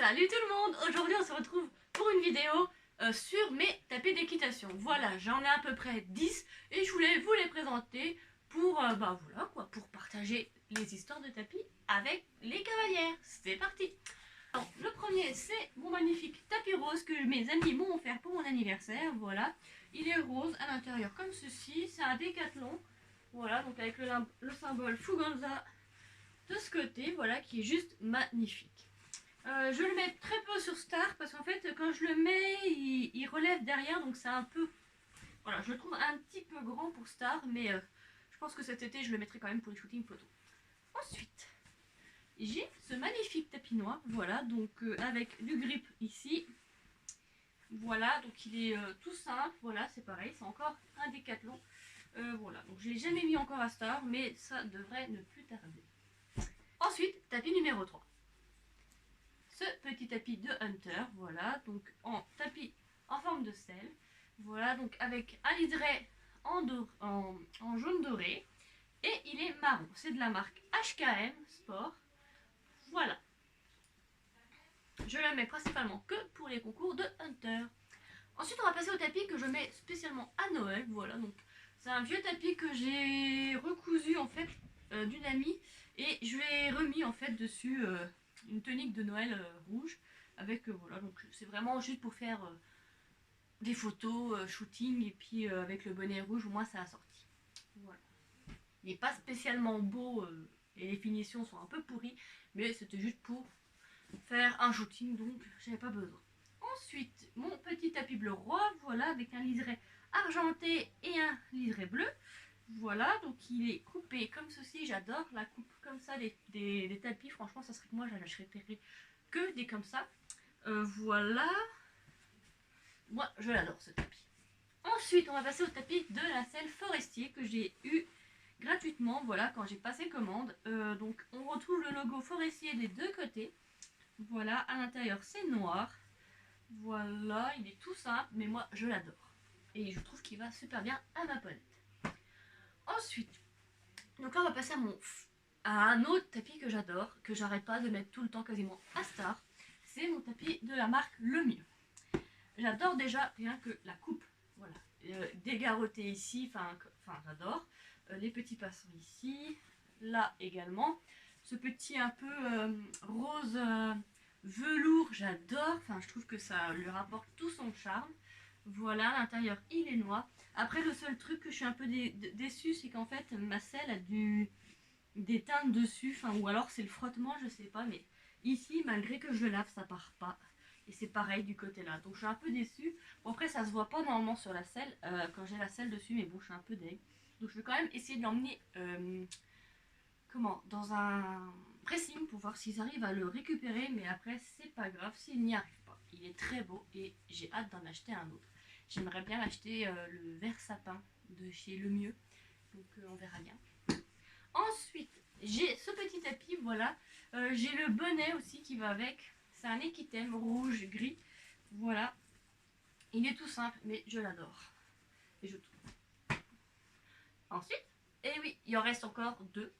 Salut tout le monde. Aujourd'hui on se retrouve pour une vidéo sur mes tapis d'équitation. Voilà, j'en ai à peu près 10 et je voulais vous les présenter pour, voilà quoi, pour partager les histoires de tapis avec les cavalières. C'est parti. Alors, le premier c'est mon magnifique tapis rose que mes amis m'ont offert pour mon anniversaire. Voilà, il est rose à l'intérieur comme ceci, c'est un Décathlon. Voilà, donc avec le symbole Fuganza de ce côté, voilà, qui est juste magnifique. Je le mets très peu sur Star parce qu'en fait quand je le mets il relève derrière, donc c'est un peu, voilà, je le trouve un petit peu grand pour Star, mais je pense que cet été je le mettrai quand même pour les shootings photos. Ensuite j'ai ce magnifique tapis noir, voilà, donc avec du grip ici, voilà, donc il est tout simple, voilà, c'est pareil, c'est encore un Décathlon, voilà, donc je l'ai jamais mis encore à Star, mais ça devrait ne plus tarder. Ensuite, tapis numéro 3. Ce petit tapis de Hunter, voilà, donc en tapis en forme de sel, voilà, donc avec un liseré en jaune doré, et il est marron, c'est de la marque HKM Sport, voilà. Je le mets principalement que pour les concours de Hunter. Ensuite on va passer au tapis que je mets spécialement à Noël, voilà, donc c'est un vieux tapis que j'ai recousu en fait d'une amie, et je lui ai remis en fait dessus une tunique de Noël rouge avec voilà, donc c'est vraiment juste pour faire des photos shooting, et puis avec le bonnet rouge au moins ça a sorti. Voilà, il n'est pas spécialement beau et les finitions sont un peu pourries, mais c'était juste pour faire un shooting, donc j'avais pas besoin. Ensuite mon petit tapis bleu roi, voilà, avec un liseré argenté et un liseré bleu. Voilà, donc il est coupé comme ceci, j'adore la coupe comme ça des tapis, franchement ça serait que moi j'achèterais que des comme ça. Voilà, moi je l'adore ce tapis. Ensuite on va passer au tapis de la selle forestier que j'ai eu gratuitement, voilà, quand j'ai passé commande. Donc on retrouve le logo forestier des deux côtés, voilà, à l'intérieur c'est noir, voilà, il est tout simple mais moi je l'adore et je trouve qu'il va super bien à ma palette. Ensuite, donc là on va passer à un autre tapis que j'adore, que j'arrête pas de mettre tout le temps quasiment à Star. C'est mon tapis de la marque Le Mieux. J'adore déjà rien que la coupe, voilà, dégarrotée ici, enfin j'adore. Les petits passants ici, là également. Ce petit un peu rose velours, j'adore, enfin je trouve que ça lui rapporte tout son charme. Voilà, à l'intérieur il est noir. Après le seul truc que je suis un peu déçue, c'est qu'en fait ma selle a des teintes dessus, enfin, ou alors c'est le frottement, je sais pas, mais ici malgré que je le lave ça part pas. Et c'est pareil du côté là, donc je suis un peu déçue. Bon après ça se voit pas normalement sur la selle quand j'ai la selle dessus, mais bon je suis un peu deg. Donc je vais quand même essayer de l'emmener dans un pressing pour voir s'ils arrivent à le récupérer, mais après c'est pas grave s'ils n'y arrivent pas. Il est très beau et j'ai hâte d'en acheter un autre. J'aimerais bien acheter le vert sapin de chez Le Mieux, donc on verra bien. Ensuite j'ai ce petit tapis, voilà, j'ai le bonnet aussi qui va avec, c'est un équithème rouge gris, voilà, il est tout simple mais je l'adore et je trouve. Ensuite, et oui, il en reste encore deux.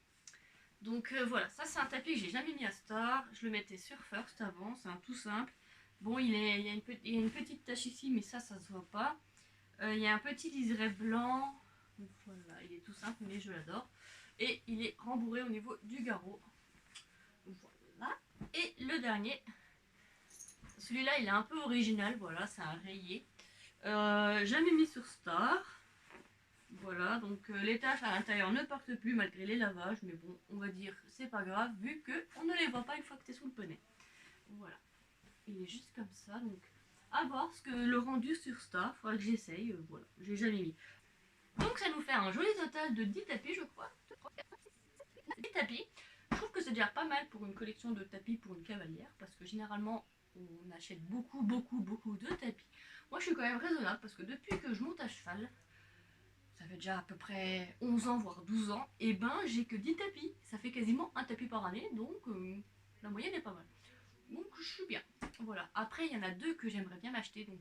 Donc voilà, ça c'est un tapis que j'ai jamais mis à Star, je le mettais sur First avant, c'est un tout simple. Bon, il y a une petite tache ici, mais ça se voit pas. Il y a un petit liseré blanc, donc voilà, il est tout simple, mais je l'adore. Et il est rembourré au niveau du garrot. Voilà. Et le dernier, celui-là, il est un peu original, voilà, c'est un rayé. Jamais mis sur Star. Voilà, donc les taches à l'intérieur ne partent plus malgré les lavages, mais bon, on va dire c'est pas grave vu qu'on ne les voit pas une fois que tu es sous le poney. Voilà, il est juste comme ça, donc à voir ce que le rendu sur Star, il faudra que j'essaye, voilà, j'ai jamais mis. Donc ça nous fait un joli total de 10 tapis, je crois. 10 tapis, je trouve que c'est déjà pas mal pour une collection de tapis pour une cavalière, parce que généralement on achète beaucoup de tapis. Moi je suis quand même raisonnable, parce que depuis que je monte à cheval, ça fait déjà à peu près 11 ans, voire 12 ans, et ben j'ai que 10 tapis. Ça fait quasiment un tapis par année, donc la moyenne est pas mal. Donc je suis bien. Voilà. Après, il y en a deux que j'aimerais bien m'acheter, donc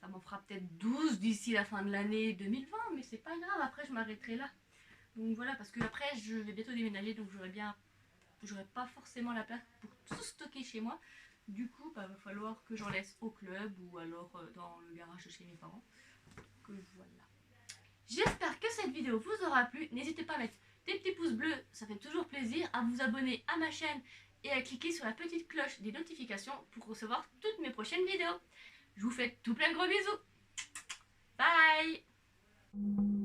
ça m'en fera peut-être 12 d'ici la fin de l'année 2020, mais c'est pas grave, après je m'arrêterai là. Donc voilà, parce que après je vais bientôt déménager, donc j'aurai pas forcément la place pour tout stocker chez moi. Du coup, bah, va falloir que j'en laisse au club ou alors dans le garage de chez mes parents. Donc voilà. J'espère que cette vidéo vous aura plu. N'hésitez pas à mettre des petits pouces bleus, ça fait toujours plaisir. À vous abonner à ma chaîne et à cliquer sur la petite cloche des notifications pour recevoir toutes mes prochaines vidéos. Je vous fais tout plein de gros bisous. Bye.